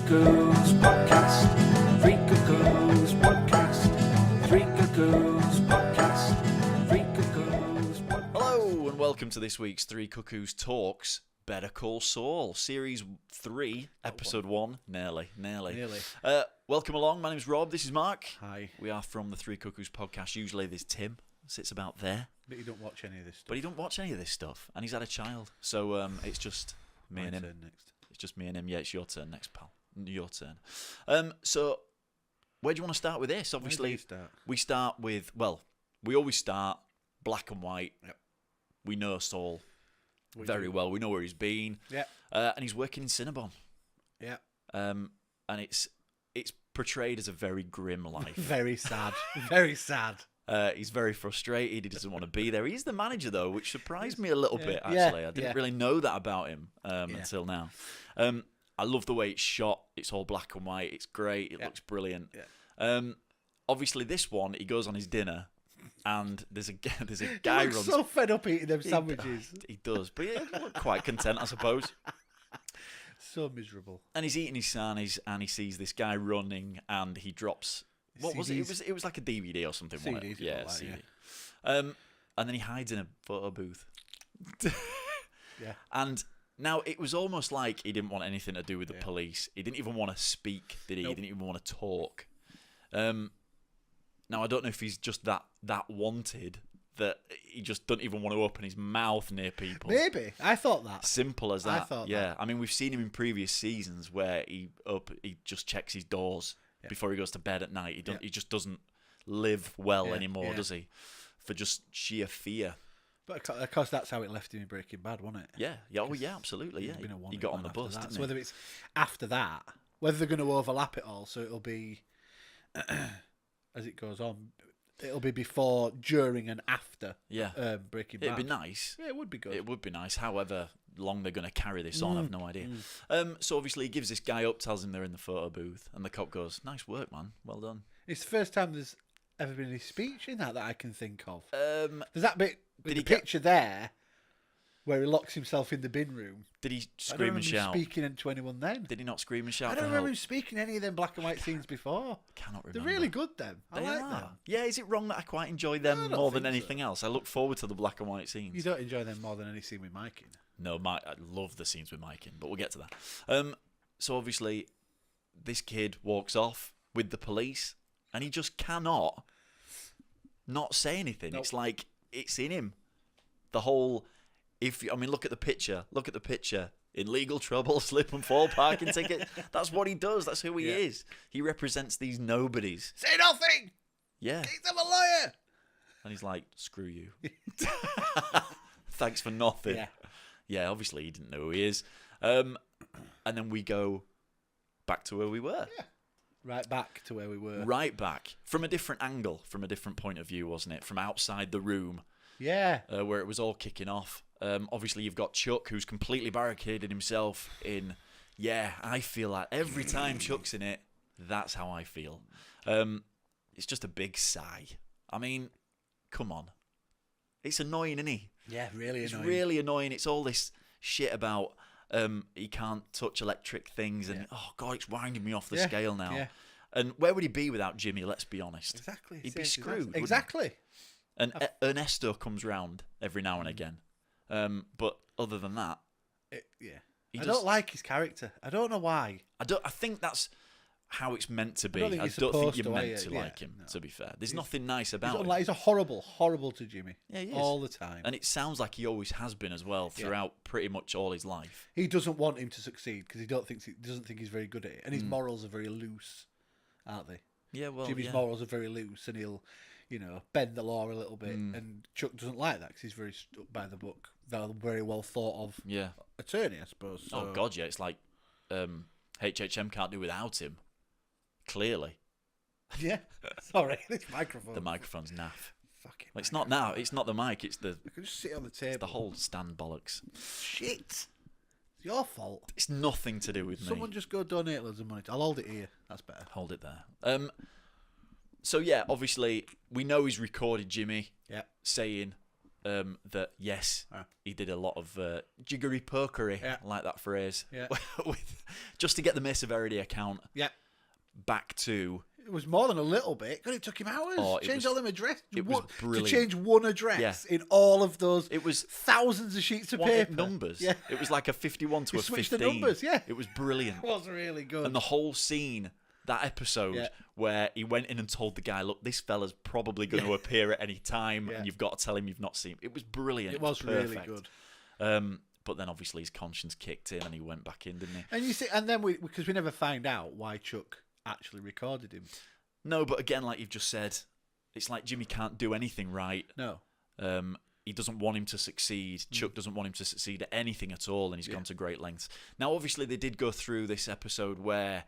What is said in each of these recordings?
Cuckoos podcast. Three Cuckoos podcast. Three Cuckoos podcast. Three Cuckoos podcast. Hello and welcome to this week's Three Cuckoos Talks Better Call Saul, Series 3, Episode 1. Nearly. Welcome along, my name's Rob, this is Mark. Hi. We are from the Three Cuckoos podcast. Usually there's Tim, sits about there. But you don't watch any of this stuff. But he don't watch any of this stuff, and he's had a child, so it's just me My and him. turn next. It's just me and him. Yeah, it's your turn next, pal. Your turn. So where do you want to start with this? Obviously, Where do you start? we start with, well, we always start black and white. Yep. We know Saul We very do. well. We know where he's been. Yeah. And he's working in Cinnabon. Yeah. And it's portrayed as a very grim life. Very sad. Very sad. He's very frustrated. He doesn't want to be there. He's the manager, though, which surprised me a little bit, Yeah. actually. I didn't really know that about him until now. I love the way it's shot. It's all black and white. It's great. It looks brilliant. Yeah. Obviously, this one, he goes on his dinner, and there's a guy He looks runs. so fed up eating them sandwiches. He does, but he looked quite content, I suppose. So miserable. And he's eating his sarnies, and he sees this guy running, and he drops. What was it? It was like a DVD or something. Wasn't it? CDs, it Yeah, looked like, CD. yeah. And then he hides in a photo booth. Yeah. And now it was almost like he didn't want anything to do with the Yeah. police. He didn't even want to speak, did he? Nope. He didn't even want to talk. Now I don't know if he's just that wanted that he just doesn't even want to open his mouth near people. Maybe. I thought that. Simple as I that. thought yeah. that. I mean, we've seen him in previous seasons where he just checks his doors before he goes to bed at night. He just doesn't live well anymore, does he? For just sheer fear. But of course, that's how it left him in Breaking Bad, wasn't it? Yeah. Yeah. Oh, yeah. Absolutely. Yeah. Been a He got on one the after bus, that. didn't So he? whether it's after that, whether they're going to overlap it all, so it'll be as it goes on. It'll be before, during, and after. Yeah. Breaking Bad. It'd be nice. Yeah, it would be good. It would be nice. However long they're going to carry this on, I've no idea. So obviously he gives this guy up, tells him they're in the photo booth, and the cop goes, "Nice work, man. Well done." It's the first time there's ever been any speech in that I can think of. Did There's that bit with he the picture there where he locks himself in the bin room. he I don't scream remember and him shout? speaking to anyone then. Did he not scream and shout I for don't help? remember him speaking any of them black and white scenes before. Cannot remember. They're really good, them. I They like are. them. Yeah, is it wrong that I quite enjoy I them don't more than think anything else? I look forward to the black and white scenes. You don't enjoy them more than any scene with Mike in. No, I love the scenes with Mike in, but we'll get to that. So obviously, this kid walks off with the police, and he just cannot not say anything. Nope. It's like it's in him. The whole, look at the picture. Look at the picture. In legal trouble, slip and fall, parking ticket. That's what he does. That's who he is. He represents these nobodies. Say nothing! Yeah. He's a lawyer! And he's like, "Screw you. Thanks for nothing." Yeah. Yeah, obviously he didn't know who he is. And then we go back to where we were. Yeah. Right back to where we were. Right back. From a different angle, from a different point of view, wasn't it? From outside the room, Yeah. where it was all kicking off. Obviously you've got Chuck, who's completely barricaded himself in... Yeah, I feel that. Every time Chuck's in it, that's how I feel. It's just a big sigh. I mean, come on. It's annoying, isn't he? Yeah, really It's annoying. really annoying. It's all this shit about he can't touch electric things, and oh god, it's winding me off the scale now. Yeah. And where would he be without Jimmy? Let's be honest. Exactly. He'd be Seriously, screwed. wouldn't he? Exactly. And Ernesto comes round every now and again, but other than that, Yeah. He I does- don't like his character. I don't know why. I think that's how it's meant to be. don't think I you're don't think supposed you're to, are meant you? to Yeah, like him. no. To be fair, there's nothing nice about him. He's a horrible to Jimmy. Yeah, he is. All the time. And it sounds like he always has been as well throughout pretty much all his life. He doesn't want him to succeed because he doesn't think he's very good at it, and his morals are very loose, aren't they? Yeah, well, Jimmy's morals are very loose, and he'll, bend the law a little bit. And Chuck doesn't like that because he's very stuck by the book. They're a very well thought of Yeah. attorney, I suppose. So. Oh god, yeah. It's like HHM can't do without him. Clearly, Yeah. Sorry, this microphone. the microphone's naff. Fucking. Well, it's not now. It's not the mic. It's the I can just sit on the table. the whole stand bollocks. Shit. It's your fault. It's nothing to do with Someone me. just go donate loads of money. I'll hold it here. That's better. Hold it there. So yeah, obviously we know he's recorded Jimmy Yeah. saying, that yes, he did a lot of jiggery pokery, like that phrase, just to get the May Severity account back to. It was more than a little bit. God, it took him hours. Change all them address. It was brilliant. To change one address in all of those. It was thousands of sheets of paper. Numbers. Yeah. It was like a 51 to a 15. Switched the numbers. Yeah. It was brilliant. It was really good. And the whole scene, that episode where he went in and told the guy, "Look, this fella's probably going to appear at any time, and you've got to tell him you've not seen him." It was brilliant. It was really good. But then obviously his conscience kicked in, and he went back in, didn't he? And you see, and then because we never find out why Chuck actually recorded him. No, but again, like you've just said, it's like Jimmy can't do anything right. No. He doesn't want him to succeed. Chuck doesn't want him to succeed at anything at all, and he's gone to great lengths. Now, obviously, they did go through this episode where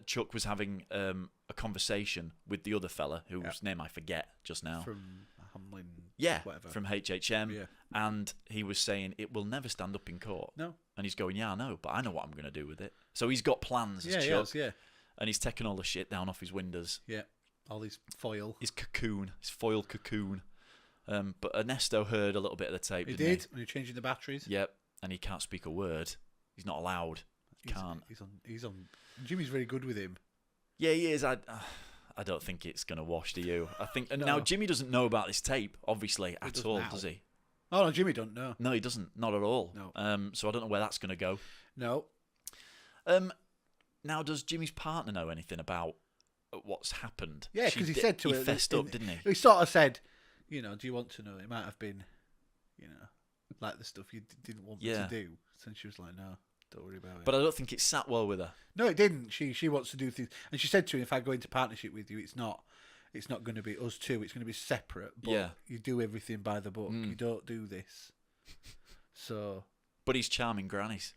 Chuck was having a conversation with the other fella, whose name I forget just now. From Hamlin. Whatever. From HHM. Yeah. And he was saying, it will never stand up in court. No. And he's going, yeah, I know, but I know what I'm going to do with it. So he's got plans as Chuck. Yeah. And he's taking all the shit down off his windows. Yeah, all his foil. His cocoon, his foil cocoon. But Ernesto heard a little bit of the tape, He didn't did, when he was changing the batteries. Yep, and he can't speak a word. He's not allowed. He can't. He's on. Jimmy's very good with him. Yeah, he is. I don't think it's going to wash to you. I think No. Now Jimmy doesn't know about this tape, obviously, at does all, now. does he? Oh, no, Jimmy don't know. No, he doesn't. Not at all. No. So I don't know where that's going to go. No. Now, does Jimmy's partner know anything about what's happened? Yeah, because he said to her... He fessed up, didn't he? He sort of said, do you want to know? It might have been, like the stuff you didn't want me to do. And she was like, no, don't worry about it. But I don't think it sat well with her. No, it didn't. She wants to do things. And she said to him, if I go into partnership with you, it's not going to be us two. It's going to be separate. But you do everything by the book. You don't do this. So... But he's charming grannies.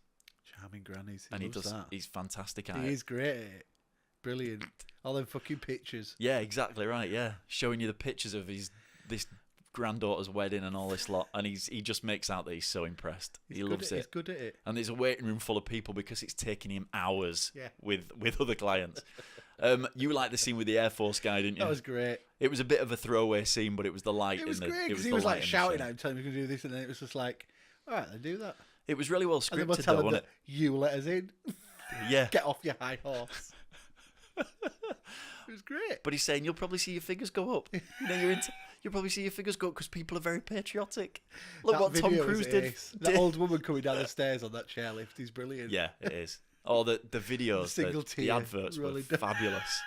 Charming grannies. And that. He's fantastic at it. He is great at it. Brilliant. All them fucking pictures. Yeah, exactly right, yeah. Showing you the pictures of this granddaughter's wedding and all this lot. And he just makes out that he's so impressed. He loves it. He's good at it. And there's a waiting room full of people because it's taking him hours with other clients. You liked the scene with the Air Force guy, didn't you? That was great. It was a bit of a throwaway scene, but it was the light. It was great because he was like shouting at him, telling him he could do this, and then it was just like, all right, then do that. It was really well And then scripted, we'll tell though, him wasn't that you let us in. Yeah. Get off your high horse. It was great. But he's saying you'll probably see your figures go up. You'll probably see your figures go up because people are very patriotic. Look That what Tom video Cruise is did. ace. That old woman coming down the stairs on that chairlift is brilliant. Yeah, it is. Oh, the videos, the adverts were fabulous.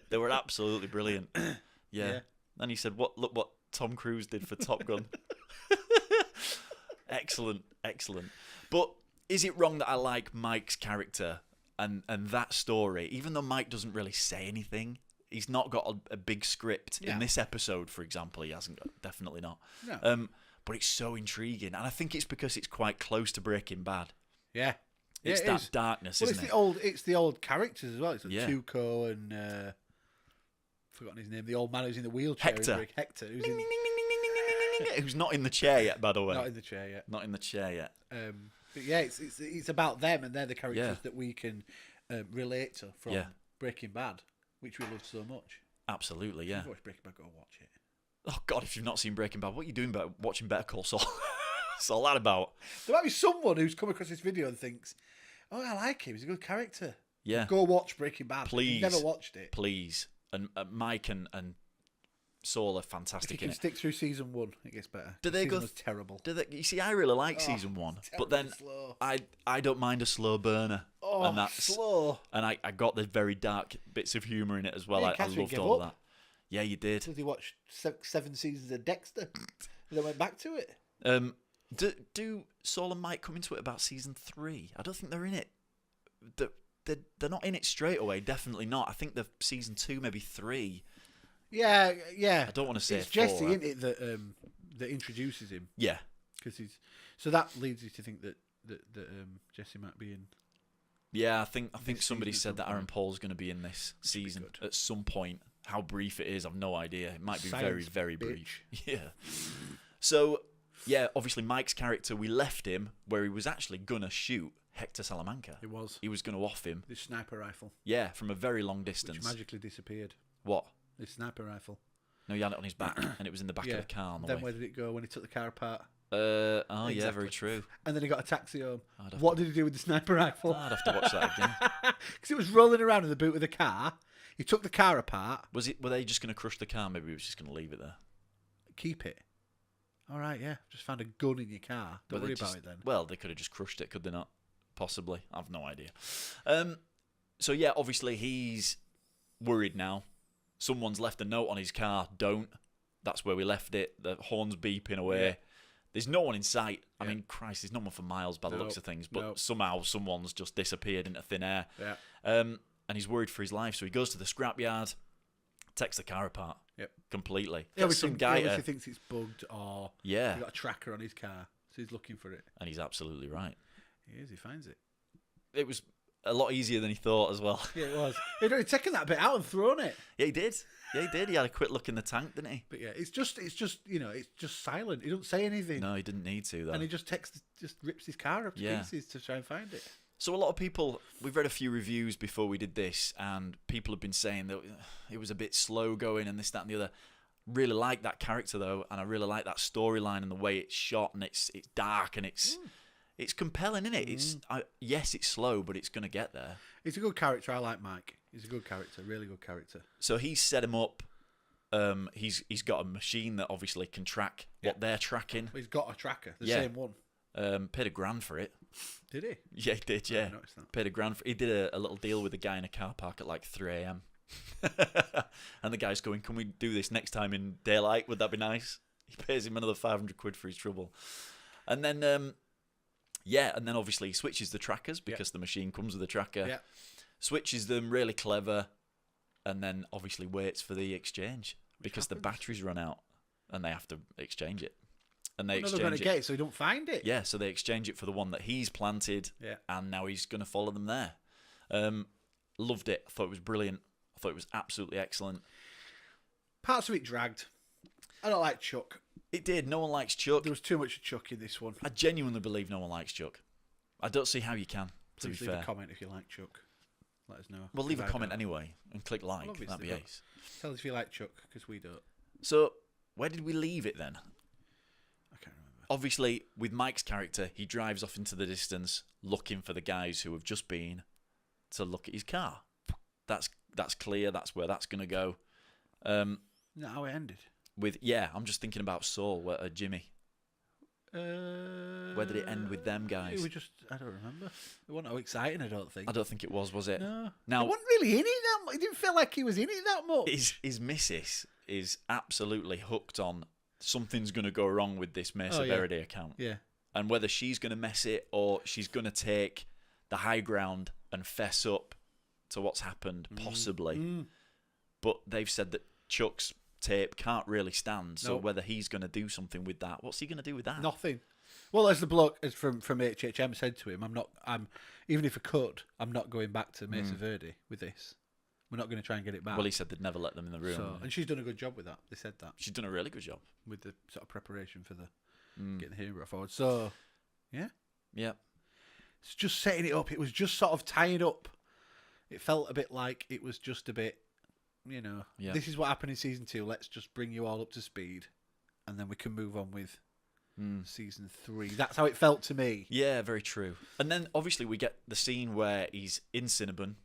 They were absolutely brilliant. Yeah. And he said, look what Tom Cruise did for Top Gun. Excellent. But is it wrong that I like Mike's character and that story, even though Mike doesn't really say anything? He's not got a big script. In this episode, for example, he hasn't got, definitely not. No. But it's so intriguing, and I think it's because it's quite close to Breaking Bad. Yeah. It's it that is. darkness, Well, isn't it? It's the old characters as well. It's like Cuckoos and forgotten his name. The old man who's in the wheelchair. Hector. Who's not in the chair yet, by the way. Not in the chair yet. Not in the chair yet. But yeah, it's about them, and they're the characters that we can relate to from Breaking Bad, which we love so much. Absolutely, yeah. If you've watched Breaking Bad, go watch it. Oh God, if you've not seen Breaking Bad, what are you doing about watching Better Call Saul? What's all that about? There might be someone who's come across this video and thinks, "Oh, I like him. He's a good character." Yeah. Go watch Breaking Bad. Please. You've never watched it. Please. And Mike and Saul are If fantastic you in can it. stick through season 1, it gets better. Do they season go? was terrible. You see, I really like season 1, but then slow. I don't mind a slow burner. Oh, and that's slow. And I got the very dark bits of humour in it as well. Yeah, I Catherine loved gave all up. of that. Yeah, you did. Did you watch 7 seasons of Dexter? And then went back to it. Do Saul and Mike come into it about season 3? I don't think they're in it. They're not in it straight away. Definitely not. I think they're season 2, maybe 3. Yeah. I don't want to say it's 4. Jesse, isn't it, that introduces him? Yeah. So that leads you to think that Jesse might be in. Yeah, I think somebody season said at that some Aaron point. Paul's going to be in this season good. at some point. How brief it is, I've no idea. It might be very, Science, very bitch. brief. Yeah. So, yeah, obviously Mike's character, we left him where he was actually going to shoot Hector Salamanca. It was. He was going to off him. This sniper rifle. Yeah, from a very long distance. Which magically disappeared. What? This sniper rifle. No, he had it on his back, and it was in the back of the car on the Then way. where did it go when he took the car apart? Yeah, Exactly. very true. And then he got a taxi home. What did he do with the sniper rifle? I'd have to watch that again. Because it was rolling around in the boot of the car. He took the car apart. Were they just going to crush the car? Maybe he was just going to leave it there. Keep it. All right, yeah. Just found a gun in your car. Don't worry about it then. Well, they could have just crushed it, could they not? Possibly. I've no idea. So, yeah, obviously he's worried now. Someone's left a note on his car. Don't. That's where we left it. The horn's beeping away. Yeah. There's no one in sight. I Yeah. mean, Christ, there's no one for miles by the Nope. looks of things. But Nope. somehow someone's just disappeared into thin air. Yeah. And he's worried for his life. So he goes to the scrapyard, takes the car apart. Yep. Completely. He Gets some guy obviously thinks it's bugged or Yeah. he got a tracker on his car. So he's looking for it. And he's absolutely right. He is. He finds it. It was a lot easier than he thought as well. Yeah, it was. He'd already taken that bit out and thrown it. Yeah, he did. Yeah, he did. He had a quick look in the tank, didn't he? But yeah, it's just it's just silent. He doesn't say anything. No, he didn't need to, though. And he just rips his car up to Yeah. pieces to try and find it. So a lot of people, we've read a few reviews before we did this, and people have been saying that it was a bit slow going and this, that, and the other. Really like that character, though, and I really like that storyline and the way it's shot, and it's dark, and it's compelling, isn't it? Yes, it's slow, but it's going to get there. He's a good character. I like Mike. He's a good character, really good character. So he's set him up. He's got a machine that obviously can track what they're tracking. Well, he's got a tracker, the Yeah. same one. Paid $1,000 for it. Did he? Yeah, he did. Yeah, I noticed that. paid $1,000 for. He did a little deal with a guy in a car park at like 3 a.m. And the guy's going, "Can we do this next time in daylight? Would that be nice?" He pays him another £500 for his trouble, and then and then obviously he switches the trackers because the machine comes with a tracker. Yeah. Switches them, really clever, and then obviously waits for the exchange because the happens? batteries run out and they have to exchange it. And they They're exchange going to it. get it, so he don't find it. Yeah, so they exchange it for the one that he's planted, and now he's going to follow them there. Loved it. I thought it was brilliant. I thought it was absolutely excellent. Parts of it dragged. I don't like Chuck. It did. No one likes Chuck. There was too much of Chuck in this one. I genuinely believe no one likes Chuck. I don't see how you can, to Please be leave fair. a comment if you like Chuck. Let us know. Well, leave a If I comment don't. anyway and click like. obviously, That'd be but- ace. Tell us if you like Chuck, because we don't. So, where did we leave it then? I can't remember. Obviously, with Mike's character, he drives off into the distance looking for the guys who have just been to look at his car. That's clear. That's where that's going to go. Isn't that how it ended? I'm just thinking about Saul, Jimmy. Where did it end with them guys? It was just, I don't remember. It wasn't how exciting, I don't think. I don't think it was it? No. Now, He wasn't really in it that much. It didn't feel like he was in it that much. his missus is absolutely hooked on something's going to go wrong with this Mesa yeah. Verde account. Yeah. And whether she's going to mess it or she's going to take the high ground and fess up to what's happened, possibly. But they've said that Chuck's tape can't really stand, so Nope. whether he's going to do something with that, what's he going to do with that? Nothing. Well, as the bloke from HHM said to him, I'm even if I could, I'm not going back to Mesa Verde with this. We're not going to try and get it back. Well, he said they'd never let them in the room. So, and she's done a good job with that. They said that She's done a really good job. with the sort of preparation for the getting the hero forward. So, yeah, Yeah. it's just setting it up. It was just sort of tying up. It felt a bit like it was just a bit, Yeah. this is what happened in season 2. Let's just bring you all up to speed, and then we can move on with season 3. That's how it felt to me. Yeah, very true. And then obviously we get the scene where he's in Cinnabon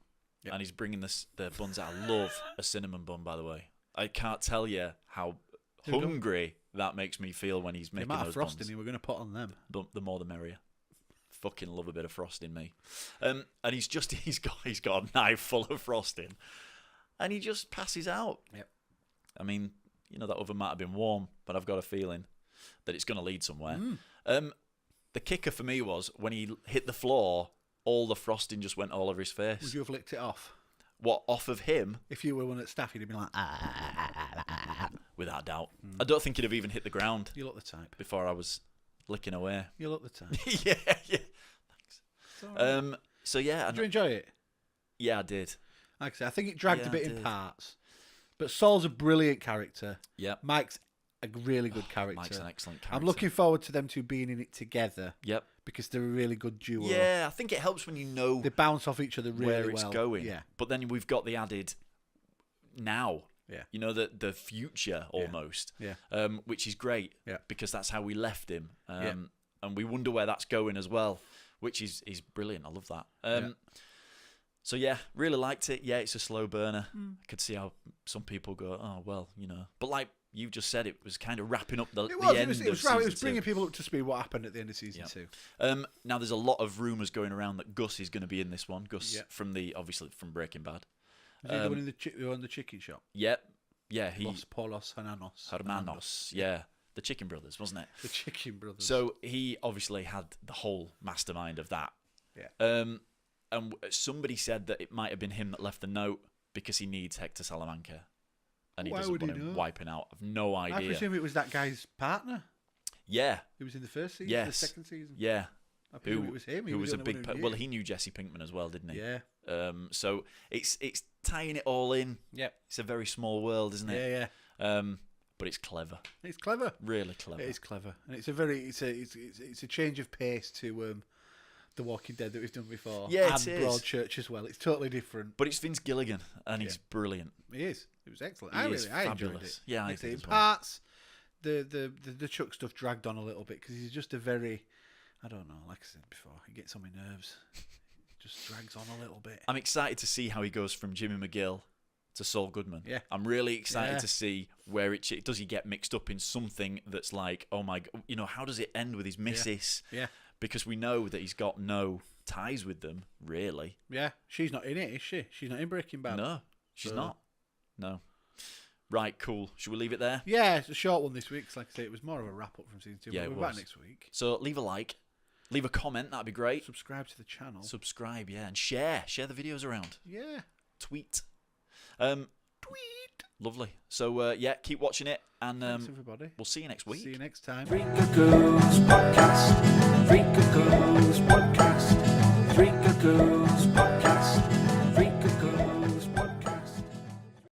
Yep. and he's bringing the buns out. I love a cinnamon bun, by the way. I can't tell you how hungry that makes me feel when he's The making amount of those frosting buns. you were going to put on them. The more the merrier. Fucking love a bit of frosting, me. And he's got a knife full of frosting, and he just passes out. Yep. I mean, that oven might have been warm, but I've got a feeling that it's going to lead somewhere. The kicker for me was when he hit the floor, all the frosting just went all over his face. Would you have licked it off? What, off of him? If you were one at staff, you'd have been like, Without a doubt. I don't think he'd have even hit the ground you look the type. before I was licking away. You look the type. yeah. It's all right. So yeah, Did you enjoy it? yeah, I did. Like I said, I think it dragged Yeah, a bit I in did. parts. But Saul's a brilliant character. Yep. Mike's a really good character. Mike's an excellent character. I'm looking forward to them two being in it together Yep. because they're a really good duo. Yeah, I think it helps when you know They bounce off each other really where it's well. going. Yeah. But then we've got the added now Yeah. You know, the future almost. Yeah. Which is great. Yeah. Because that's how we left him. And we wonder where that's going as well, which is brilliant. I love that. So yeah, really liked it. Yeah, it's a slow burner. I could see how some people go, oh well, you know. But like you just said, it was kind of wrapping up the end of season 2. It was bringing people up to speed what happened at the end of season 2. Now there's a lot of rumours going around that Gus is going to be in this one. Gus from from Breaking Bad. Is he the one in the chicken shop? Yeah, he Los Polos Hermanos. Hermanos. Yeah, the Chicken Brothers, wasn't it? The Chicken Brothers. So he obviously had the whole mastermind of that. Yeah. And somebody said that it might have been him that left the note because he needs Hector Salamanca. And he doesn't want him wiping out. I've no idea. I presume it was that guy's partner. Yeah. He was in the first season, Yes. the second season. Yeah. I presume it was him. Who was a big... Well, he knew Jesse Pinkman as well, didn't he? Yeah. So it's tying it all in. Yeah. It's a very small world, isn't it? Yeah. But it's clever. It's clever. Really clever. It is clever, and it's a change of pace to The Walking Dead that we've done before. Yeah, and Broadchurch as well. It's totally different. But it's Vince Gilligan, and he's brilliant. He is. It was excellent. I enjoyed it. Yeah, I like did in as well. parts, the Chuck stuff dragged on a little bit because he's just a very, I don't know. Like I said before, he gets on my nerves. It just drags on a little bit. I'm excited to see how he goes from Jimmy McGill to Saul Goodman. Yeah. I'm really excited to see where does he get mixed up in something that's like, oh my, you know, how does it end with his missus? Yeah. Because we know that he's got no ties with them, really. Yeah. She's not in it, is she? She's not in Breaking Bad. No, she's not. No. Right, cool. Should we leave it there? Yeah, it's a short one this week. 'Cause like I say, it was more of a wrap up from season 2. Yeah, but it we're back was. next week. So leave a like, leave a comment. That'd be great. Subscribe to the channel. Subscribe, yeah, and share the videos around. Yeah. Tweet. Lovely. So yeah, keep watching it, and Thanks, everybody. we'll see you next week. See you next time. Three Cuckoos Podcast. Three Cuckoos Podcast. Three Cuckoos Podcast.